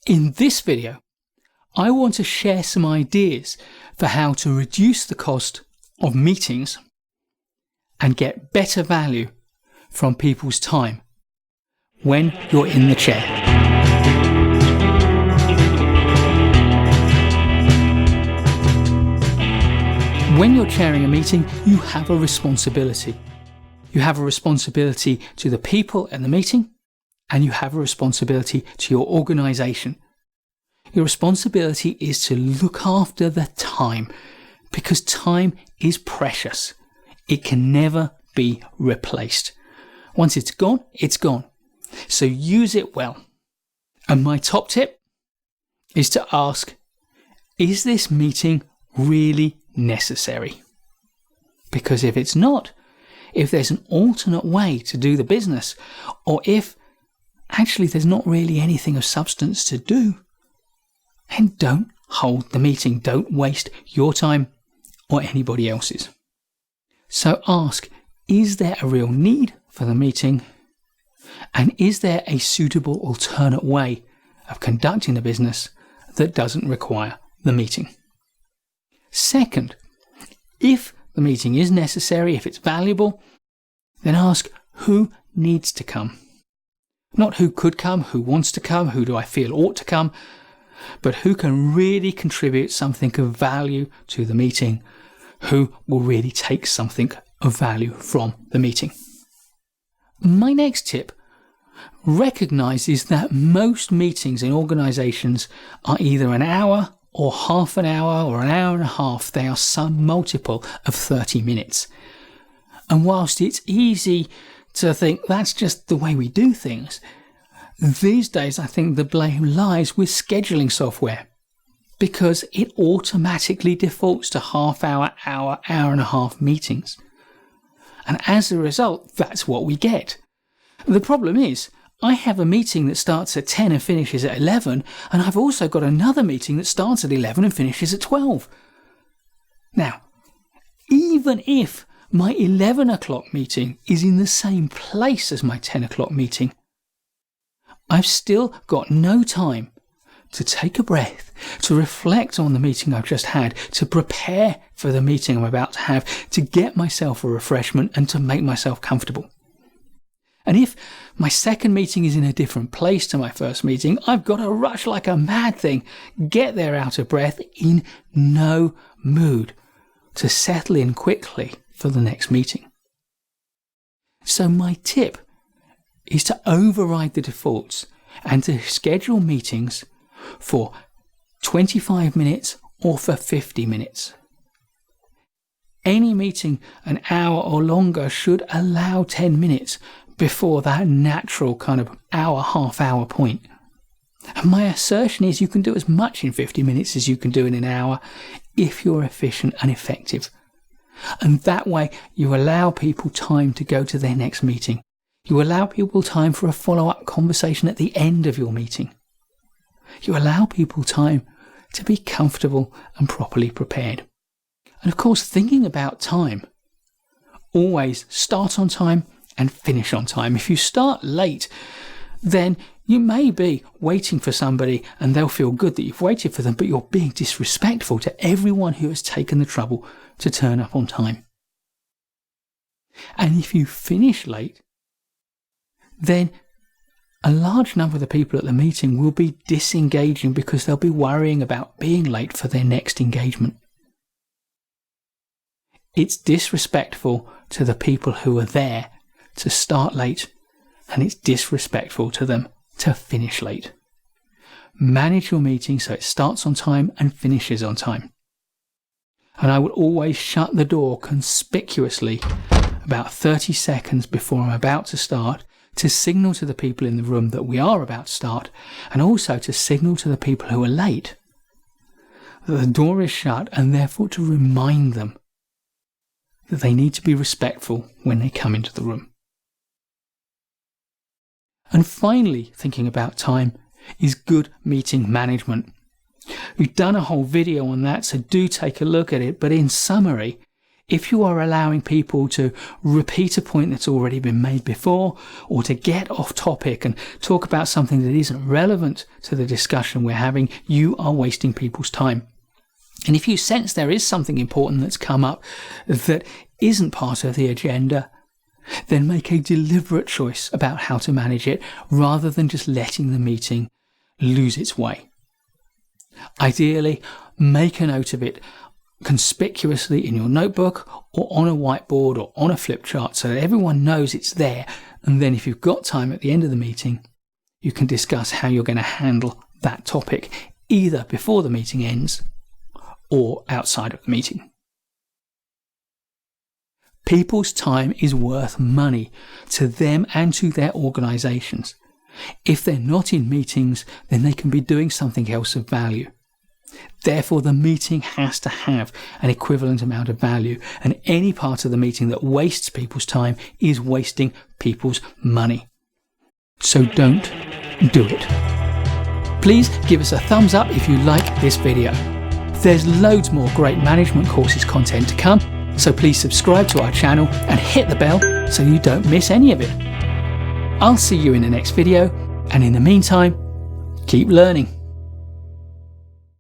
In this video, I want to share some ideas for how to reduce the cost of meetings and get better value from people's time when you're in the chair. When you're chairing a meeting, you have a responsibility. You have a responsibility to the people in the meeting, and you have a responsibility to your organisation. Your responsibility is to look after the time, because time is precious. It can never be replaced. Once it's gone, it's gone. So use it well. And my top tip is to ask, is this meeting really necessary? Because if it's not, if there's an alternate way to do the business, or if actually there's not really anything of substance to do, then don't hold the meeting. Don't waste your time or anybody else's. So ask, is there a real need for the meeting? And is there a suitable alternate way of conducting the business that doesn't require the meeting? Second, if the meeting is necessary, if it's valuable, then ask who needs to come. Not who could come, who wants to come, who do I feel ought to come, but who can really contribute something of value to the meeting, who will really take something of value from the meeting. My next tip recognises that most meetings in organisations are either an hour or half an hour or an hour and a half. They are some multiple of 30 minutes. And whilst it's easy to think that's just the way we do things, these days I think the blame lies with scheduling software, because it automatically defaults to half hour, hour and a half meetings. And as a result, that's what we get. The problem is, I have a meeting that starts at 10 and finishes at 11, and I've also got another meeting that starts at 11 and finishes at 12. Now, even if my 11 o'clock meeting is in the same place as my 10 o'clock meeting, I've still got no time to take a breath, to reflect on the meeting I've just had, to prepare for the meeting I'm about to have, to get myself a refreshment and to make myself comfortable. And if my second meeting is in a different place to my first meeting, I've got to rush like a mad thing, get there out of breath, in no mood, to settle in quickly for the next meeting. So my tip is to override the defaults and to schedule meetings for 25 minutes or for 50 minutes. Any meeting an hour or longer should allow 10 minutes before that natural kind of hour, half hour point. And my assertion is you can do as much in 50 minutes as you can do in an hour if you're efficient and effective. And that way you allow people time to go to their next meeting. You allow people time for a follow-up conversation at the end of your meeting. You allow people time to be comfortable and properly prepared. And of course, thinking about time, always start on time and finish on time. If you start late, then you may be waiting for somebody and they'll feel good that you've waited for them, but you're being disrespectful to everyone who has taken the trouble to turn up on time. And if you finish late, then a large number of the people at the meeting will be disengaging because they'll be worrying about being late for their next engagement. It's disrespectful to the people who are there to start late, and it's disrespectful to them to finish late. Manage your meeting so it starts on time and finishes on time. And I would always shut the door conspicuously about 30 seconds before I'm about to start, to signal to the people in the room that we are about to start, and also to signal to the people who are late that the door is shut, and therefore to remind them that they need to be respectful when they come into the room. And finally, thinking about time is good meeting management. We've done a whole video on that, so do take a look at it, but in summary, If you are allowing people to repeat a point that's already been made before, or to get off topic and talk about something that isn't relevant to the discussion we're having, you are wasting people's time. And if you sense there is something important that's come up that isn't part of the agenda, then make a deliberate choice about how to manage it rather than just letting the meeting lose its way. Ideally, make a note of it conspicuously in your notebook or on a whiteboard or on a flip chart so that everyone knows it's there, and then if you've got time at the end of the meeting, you can discuss how you're going to handle that topic either before the meeting ends or outside of the meeting. People's time is worth money to them and to their organisations. If they're not in meetings, then they can be doing something else of value. Therefore, the meeting has to have an equivalent amount of value, and any part of the meeting that wastes people's time is wasting people's money. So don't do it. Please give us a thumbs up if you like this video. There's loads more great management courses content to come, so please subscribe to our channel and hit the bell so you don't miss any of it. I'll see you in the next video, and in the meantime, keep learning.